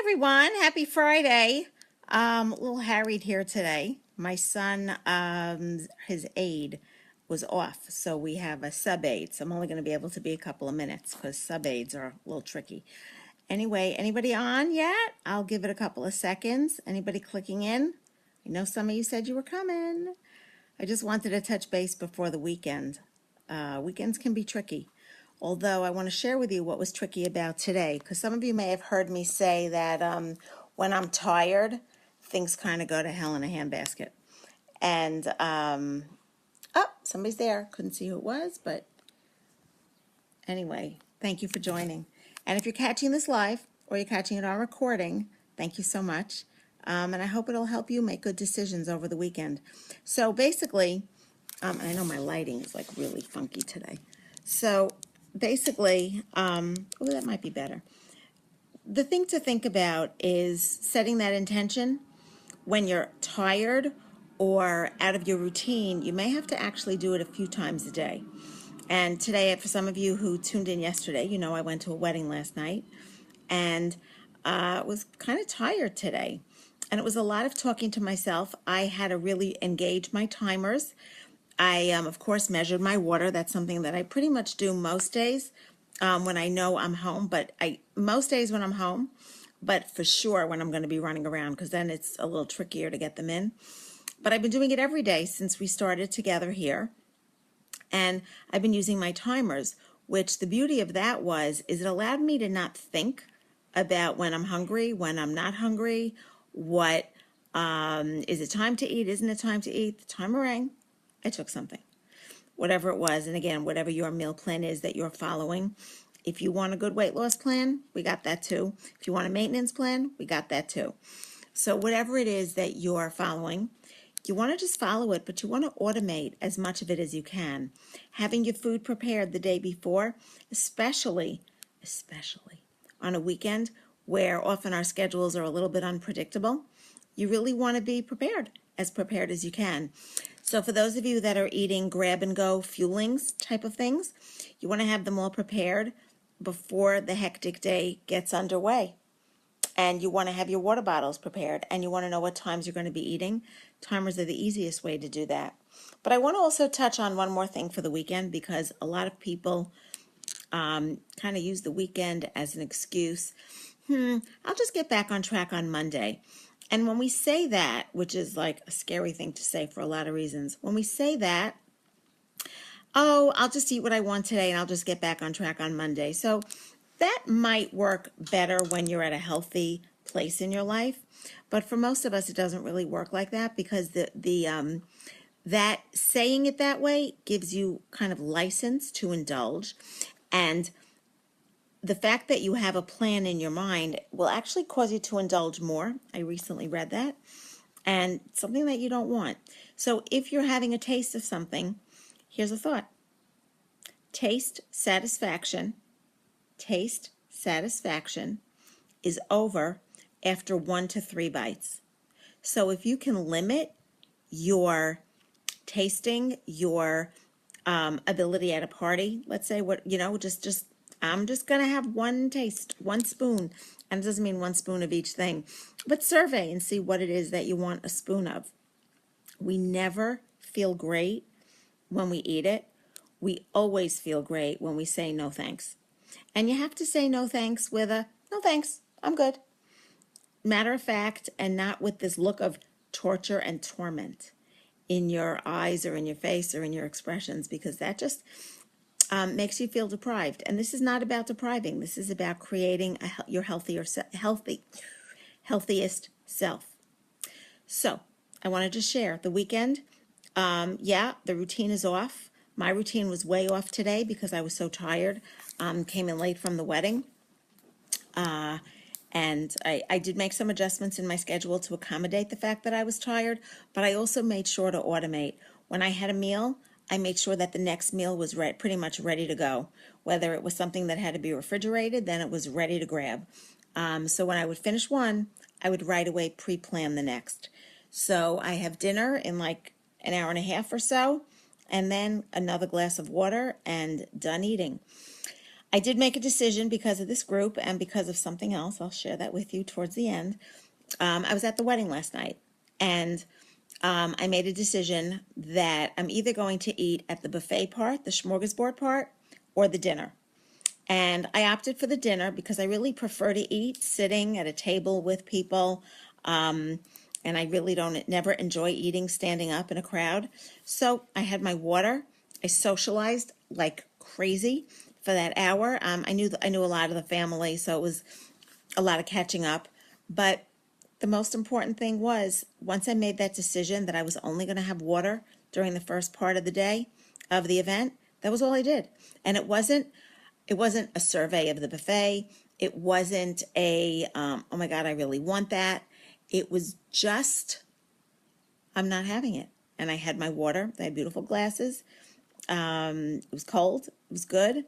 Everyone, happy Friday. A little harried here today. My son, his aide was off, so we have a sub aide. So I'm only going to be able to be a couple of minutes because sub aides are a little tricky. Anyway, anybody on yet? I'll give it a couple of seconds. Anybody clicking in? I know some of you said you were coming. I just wanted to touch base before the weekend. Weekends can be tricky. Although I want to share with you what was tricky about today, because some of you may have heard me say that when I'm tired, things kind of go to hell in a handbasket. And, oh, somebody's there. Couldn't see who it was, but anyway, thank you for joining. And if you're catching this live or you're catching it on recording, thank you so much. And I hope it'll help you make good decisions over the weekend. So basically, I know my lighting is like really funky today. So basically, oh, that might be better. The thing to think about is setting that intention when you're tired or out of your routine. You may have to actually do it a few times a day. And today, for some of you who tuned in yesterday, you know I went to a wedding last night and was kind of tired today. And it was a lot of talking to myself. I had to really engage my timers. I, of course, measured my water. That's something that I pretty much do most days when I know I'm home. But most days when I'm home, but for sure when I'm going to be running around, because then it's a little trickier to get them in. But I've been doing it every day since we started together here. And I've been using my timers, which the beauty of that is it allowed me to not think about when I'm hungry, when I'm not hungry, what is it time to eat, isn't it time to eat? The timer rang, I took something, whatever it was. And again, whatever your meal plan is that you're following. If you want a good weight loss plan, we got that too. If you want a maintenance plan, we got that too. So whatever it is that you're following, you want to just follow it, but you want to automate as much of it as you can. Having your food prepared the day before, especially on a weekend where often our schedules are a little bit unpredictable, you really want to be prepared as you can. So for those of you that are eating grab and go fuelings type of things, you want to have them all prepared before the hectic day gets underway. And you want to have your water bottles prepared, and you want to know what times you're going to be eating. Timers are the easiest way to do that. But I want to also touch on one more thing for the weekend, because a lot of people kind of use the weekend as an excuse. I'll just get back on track on Monday. And when we say that, which is like a scary thing to say for a lot of reasons, when we say that, oh, I'll just eat what I want today and I'll just get back on track on Monday. So that might work better when you're at a healthy place in your life. But for most of us, it doesn't really work like that, because that saying it that way gives you kind of license to indulge. And the fact that you have a plan in your mind will actually cause you to indulge more. I recently read that. And something that you don't want. So if you're having a taste of something, here's a thought. Taste satisfaction is over after 1 to 3 bites. So if you can limit your tasting, your ability at a party, let's say, just I'm just going to have one taste, one spoon. And it doesn't mean one spoon of each thing, but survey and see what it is that you want a spoon of. We never feel great when we eat it. We always feel great when we say no thanks. And you have to say no thanks with a no thanks, I'm good. Matter of fact, and not with this look of torture and torment in your eyes or in your face or in your expressions, because that just makes you feel deprived. And this is not about depriving. This is about creating your healthiest self. So I wanted to share the weekend. The routine is off. My routine was way off today because I was so tired. Came in late from the wedding. And I did make some adjustments in my schedule to accommodate the fact that I was tired, but I also made sure to automate. When I had a meal, I made sure that the next meal was pretty much ready to go. Whether it was something that had to be refrigerated, then it was ready to grab. So when I would finish one, I would right away pre-plan the next. So I have dinner in like an hour and a half or so, and then another glass of water and done eating. I did make a decision because of this group and because of something else. I'll share that with you towards the end. I was at the wedding last night, and I made a decision that I'm either going to eat at the buffet part, the smorgasbord part, or the dinner. And I opted for the dinner because I really prefer to eat sitting at a table with people. And I really never enjoy eating standing up in a crowd. So I had my water. I socialized like crazy for that hour. I knew a lot of the family, so it was a lot of catching up. But the most important thing was, once I made that decision that I was only going to have water during the first part of the day of the event, that was all I did. And it wasn't a survey of the buffet. It wasn't oh my God, I really want that. It was just, I'm not having it. And I had my water. I had beautiful glasses. It was cold. It was good.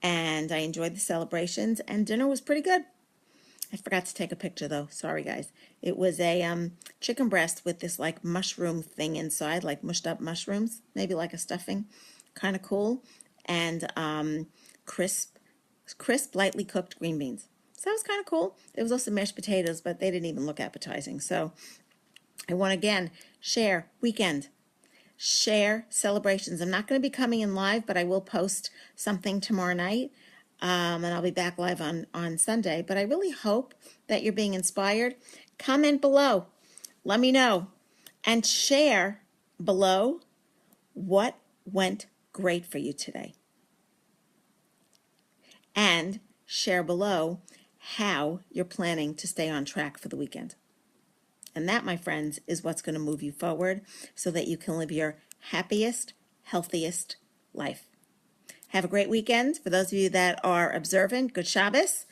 And I enjoyed the celebrations. And dinner was pretty good. I forgot to take a picture though. Sorry, guys. It was a chicken breast with this like mushroom thing inside, like mushed up mushrooms, maybe like a stuffing. Kind of cool. And crisp, lightly cooked green beans. So that was kind of cool. There was also mashed potatoes, but they didn't even look appetizing. So I want to again share weekend, share celebrations. I'm not going to be coming in live, but I will post something tomorrow night. And I'll be back live on Sunday. But I really hope that you're being inspired. Comment below. Let me know. And share below what went great for you today. And share below how you're planning to stay on track for the weekend. And that, my friends, is what's going to move you forward so that you can live your happiest, healthiest life. Have a great weekend. For those of you that are observant, good Shabbos.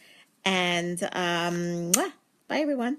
And bye, everyone.